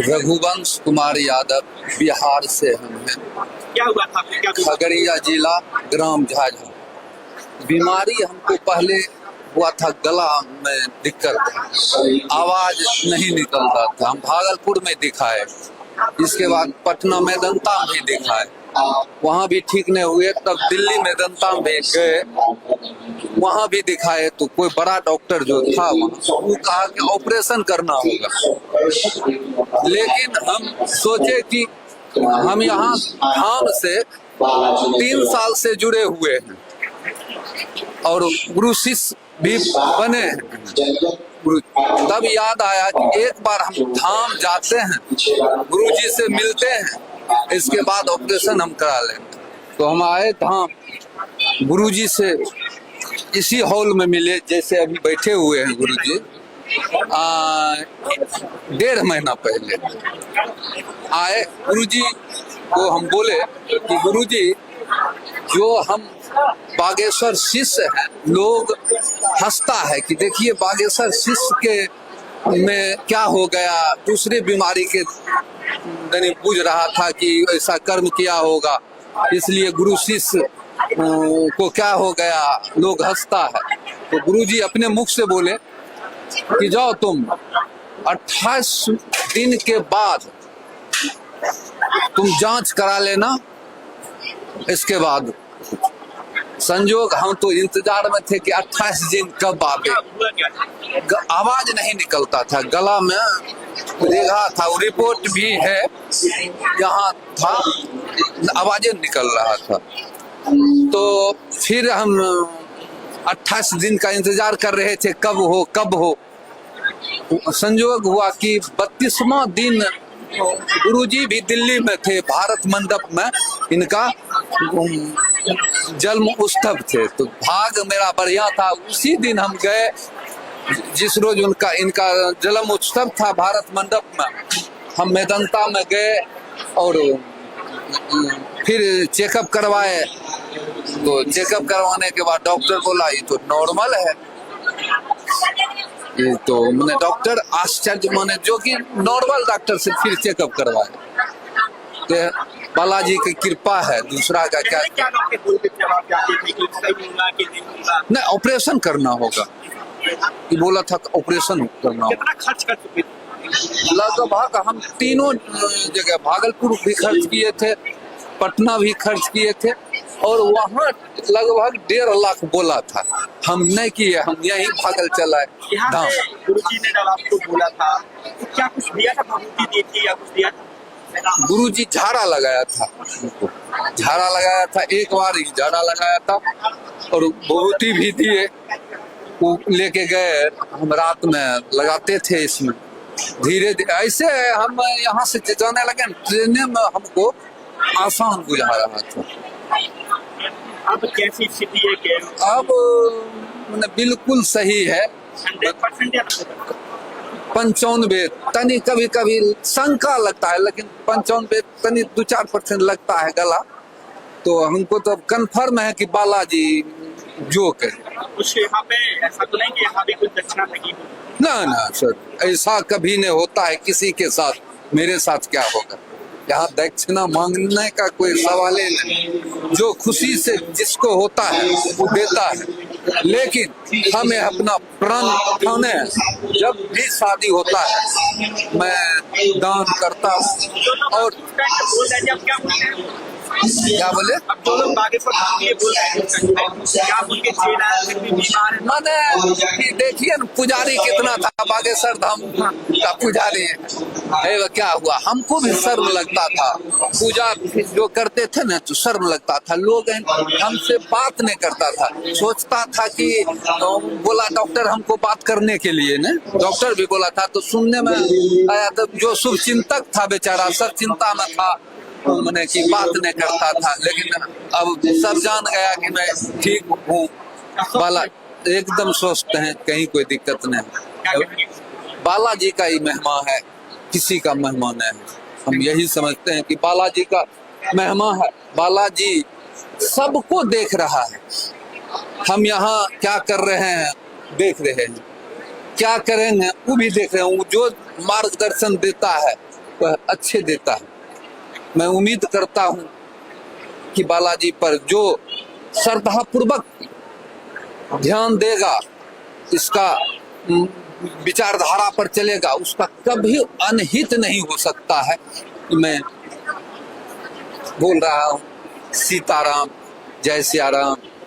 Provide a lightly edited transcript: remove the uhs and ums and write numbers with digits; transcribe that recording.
रघुवंश कुमार यादव, बिहार से हम हैं। क्या हुआ था आपको? क्या खगड़िया जिला, ग्राम झाझा। बीमारी हमको पहले हुआ था, गला में दिक्कत, आवाज नहीं निकलता था। हम भागलपुर में दिखाए, इसके बाद पटना मेदंता भी दिखाए, वहाँ भी ठीक नहीं हुए। तब दिल्ली मेदंता में गए, वहाँ भी दिखाए तो कोई बड़ा डॉक्टर जो था वहाँ, वो कहा कि ऑपरेशन करना होगा। लेकिन हम सोचे कि हम यहाँ धाम से 3 साल से जुड़े हुए हैं और गुरु शिष्य भी बने हैं। तब याद आया कि एक बार हम धाम जाते हैं, गुरु जी से मिलते हैं, इसके बाद ऑपरेशन हम करा लेंगे। तो हम आए धाम, गुरु जी से इसी हॉल में मिले जैसे अभी बैठे हुए हैं गुरु जी। 1.5 महीना पहले आए, गुरु जी को हम बोले कि गुरु जी, जो हम बागेश्वर शिष्य हैं, लोग हंसता है कि देखिए बागेश्वर शिष्य के में क्या हो गया, दूसरी बीमारी के नहीं पूछ रहा था कि ऐसा कर्म किया होगा, इसलिए गुरु शिष्य को क्या हो गया, लोग हंसता है। तो गुरुजी अपने मुख से बोले कि जाओ तुम 28 दिन के बाद तुम जांच करा लेना, इसके बाद। संजोग हम तो इंतजार में थे कि 28 दिन कब आवे। आवाज नहीं निकलता था, गला में रेगा था, रिपोर्ट भी है यहाँ था, आवाजें निकल रहा था। तो फिर हम 28 दिन का इंतजार कर रहे थे, कब हो। संयोग हुआ कि 32वां दिन गुरुजी भी दिल्ली में थे, भारत मंडप में इनका जन्म उत्सव थे। तो भाग मेरा बढ़िया था, उसी दिन हम गए, जिस रोज इनका जन्म उत्सव था भारत मंडप में। हम मेदंता में गए और फिर चेकअप करवाए। तो चेकअप करवाने के बाद डॉक्टर बोला ये तो नॉर्मल है। ये तो मैंने डॉक्टर आश्चर्य माने, जो कि नॉर्मल डॉक्टर से फिर चेकअप करवाए। तो बालाजी की कृपा है, दूसरा का क्या। नहीं, ऑपरेशन करना होगा, ये बोला था ऑपरेशन करना होगा। कितना खर्च कर चुके थे? लगभग हम तीनों जगह, भागलपुर भी खर्च किए थे, पटना भी खर्च किए थे, और वहाँ लगभग 1.5 लाख बोला था। हम नहीं किए, हम यहीं भागल चलाए। गुरुजी ने जब आपको बोला था तो क्या कुछ दिया था, भभूति दी थी या कुछ दिया था? गुरुजी झाड़ा लगाया था, झाड़ा लगाया था, एक बार ही झाड़ा लगाया था और भभूति भी दिए, वो लेके गए। हम रात में लगाते थे इसमें, धीरे धीरे ऐसे हम यहाँ से जाने लगे, ट्रेन में हमको आसान बुझा रहा था। अब कैसी स्थिति है? अब बिल्कुल सही है। 100% या 95 तनी कभी कभी शंका लगता है, लेकिन 95 तनी 2-4% लगता है गला। तो हमको तो कंफर्म है कि बालाजी जो करे। कुछ यहाँ पे ऐसा तो नहीं कि यहाँ भी कुछ दक्षिणा लगी हो? ना सर, ऐसा कभी नहीं होता है किसी के साथ। मेरे साथ क्या होगा, यहाँ दक्षिणा मांगने का कोई सवाल ही नहीं। जो खुशी से जिसको होता है वो देता है, लेकिन हमें अपना प्राण खाने, जब भी शादी होता है मैं दान करता हूँ। और क्या बोले, अब जो लोग बागेश्वर धाम ये बोल रहे हैं, क्या उनके चेला फिर भी बीमार है? मैंने देखिए न, पुजारी कितना था, बागेश्वर धाम का पुजारी है। क्या हुआ, हमको भी शर्म लगता था, पूजा जो करते थे ना तो शर्म लगता था। लोग हमसे बात नहीं करता था, सोचता था कि बोला डॉक्टर हमको बात करने के लिए ना, डॉक्टर भी बोला था तो सुनने में आया। तो जो शुभ चिंतक था बेचारा, सब चिंता में था, मैंने की बात नहीं करता था। लेकिन अब सब जान गया कि मैं ठीक हूँ, बाला एकदम स्वस्थ हैं, कहीं कोई दिक्कत नहीं। बालाजी का ही महिमा है, किसी का महिमा नहीं है। हम यही समझते हैं कि बालाजी का महिमा है। बालाजी सबको देख रहा है। हम यहाँ क्या कर रहे हैं देख रहे हैं, क्या करेंगे वो भी देख रहे हैं। जो मार्गदर्शन देता है वह अच्छे देता है। मैं उम्मीद करता हूं कि बालाजी पर जो श्रद्धापूर्वक ध्यान देगा, इसका विचारधारा पर चलेगा, उसका कभी अनहित नहीं हो सकता है। मैं बोल रहा हूं सीताराम, जय सिया राम।